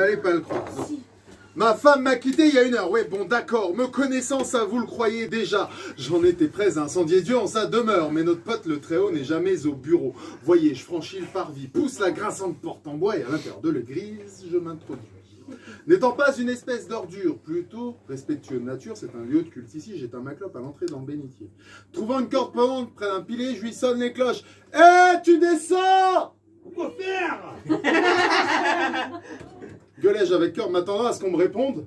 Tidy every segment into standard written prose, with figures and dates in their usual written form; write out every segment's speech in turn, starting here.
n'allez pas le croire. Non. Ma femme m'a quitté il y a 1 heure. Ouais, bon, d'accord. Me connaissant, ça, vous le croyez déjà. J'en étais prêt à incendier Dieu en sa demeure. Mais notre pote, le Très-Haut, n'est jamais au bureau. Voyez, je franchis le parvis, pousse la grinçante porte en bois et à l'intérieur de l'église, je m'introduis. N'étant pas une espèce d'ordure, plutôt respectueux de nature, c'est un lieu de culte ici, j'éteins ma clope à l'entrée dans le bénitier. Trouvant une corde pendante près d'un pilier, je lui sonne les cloches. Hé, tu descends! Pourquoi faire? Gueulais-je avec cœur, m'attendant à ce qu'on me réponde.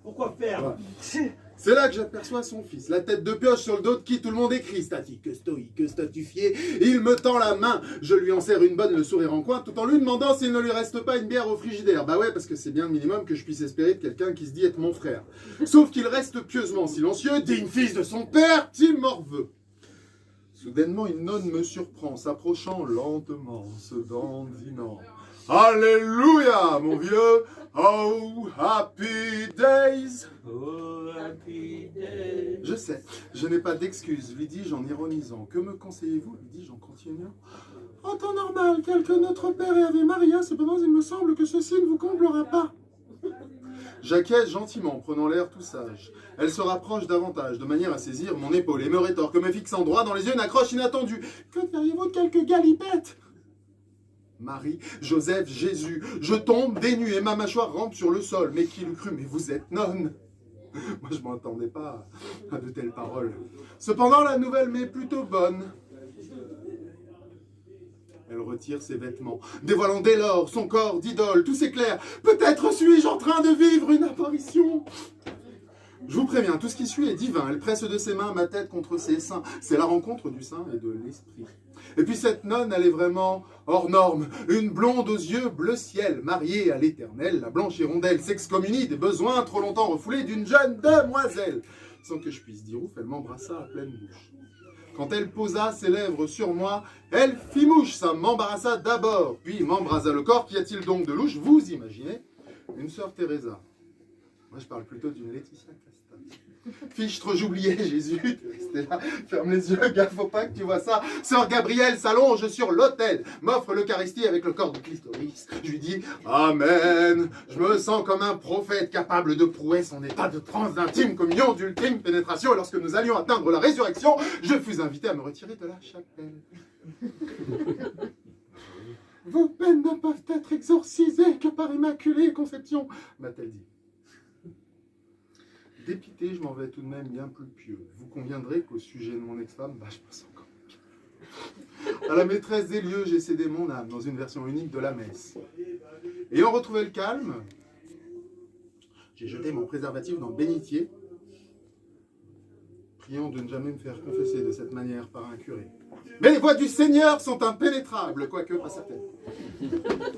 Pourquoi faire? Ouais. C'est là que j'aperçois son fils, la tête de pioche sur le dos de qui tout le monde écrit, statique, stoïque, statifié. Il me tend la main, je lui en serre une bonne, le sourire en coin, tout en lui demandant s'il ne lui reste pas une bière au frigidaire. Bah ouais, parce que c'est bien le minimum que je puisse espérer de quelqu'un qui se dit être mon frère. Sauf qu'il reste pieusement silencieux, digne fils de son père, qui morveux. Soudainement, une nonne me surprend, s'approchant lentement, se dandinant. Alléluia, mon vieux! Oh, happy days! Oh, happy day. Je sais, je n'ai pas d'excuses, lui dis-je en ironisant. Que me conseillez-vous, lui dis-je en continuant. En temps normal, tel que notre Père et Ave Maria, cependant il me semble que ceci ne vous comblera pas. J'acquiesce gentiment, prenant l'air tout sage. Elle se rapproche davantage, de manière à saisir mon épaule, et me rétorque, me fixant droit dans les yeux, une accroche inattendue. Que diriez-vous de quelques galipettes? Marie, Joseph, Jésus, je tombe dénu et ma mâchoire rampe sur le sol. Mais qui l'eût cru? Mais vous êtes nonne. Moi, je ne m'attendais pas à de telles paroles. Cependant, la nouvelle m'est plutôt bonne. Elle retire ses vêtements, dévoilant dès lors son corps d'idole. Tout s'éclaire. Peut-être suis-je en train de vivre une apparition. Je vous préviens, tout ce qui suit est divin. Elle presse de ses mains ma tête contre ses seins. C'est la rencontre du sein et de l'esprit. Et puis cette nonne, elle est vraiment hors norme. Une blonde aux yeux bleu ciel, mariée à l'éternel. La blanche hirondelle s'excommunie des besoins trop longtemps refoulés d'une jeune demoiselle. Sans que je puisse dire ouf, elle m'embrassa à pleine bouche. Quand elle posa ses lèvres sur moi, elle fit mouche. Ça m'embarrassa d'abord, puis m'embrasa le corps. Qu'y a-t-il donc de louche? Vous imaginez une sœur Teresa. Moi, je parle plutôt d'une Laetitia Casta. Fichtre, j'oubliais, Jésus, c'était là, ferme les yeux, gaffe, faut pas que tu vois ça. Sœur Gabrielle s'allonge sur l'autel, m'offre l'Eucharistie avec le corps de clitoris. Je lui dis, Amen. Je me sens comme un prophète capable de prouver son état de transe d'intime communion, d'ultime pénétration. Et lorsque nous allions atteindre la résurrection, je fus invité à me retirer de la chapelle. Vos peines ne peuvent être exorcisées que par Immaculée Conception, m'a-t-elle dit. Dépité, je m'en vais tout de même bien plus pieux. Vous conviendrez qu'au sujet de mon ex-femme, je me sens comique. À la maîtresse des lieux, j'ai cédé mon âme dans une version unique de la messe. Ayant retrouvé le calme, j'ai jeté mon préservatif dans le bénitier, priant de ne jamais me faire confesser de cette manière par un curé. Mais les voies du Seigneur sont impénétrables, quoique pas certaines.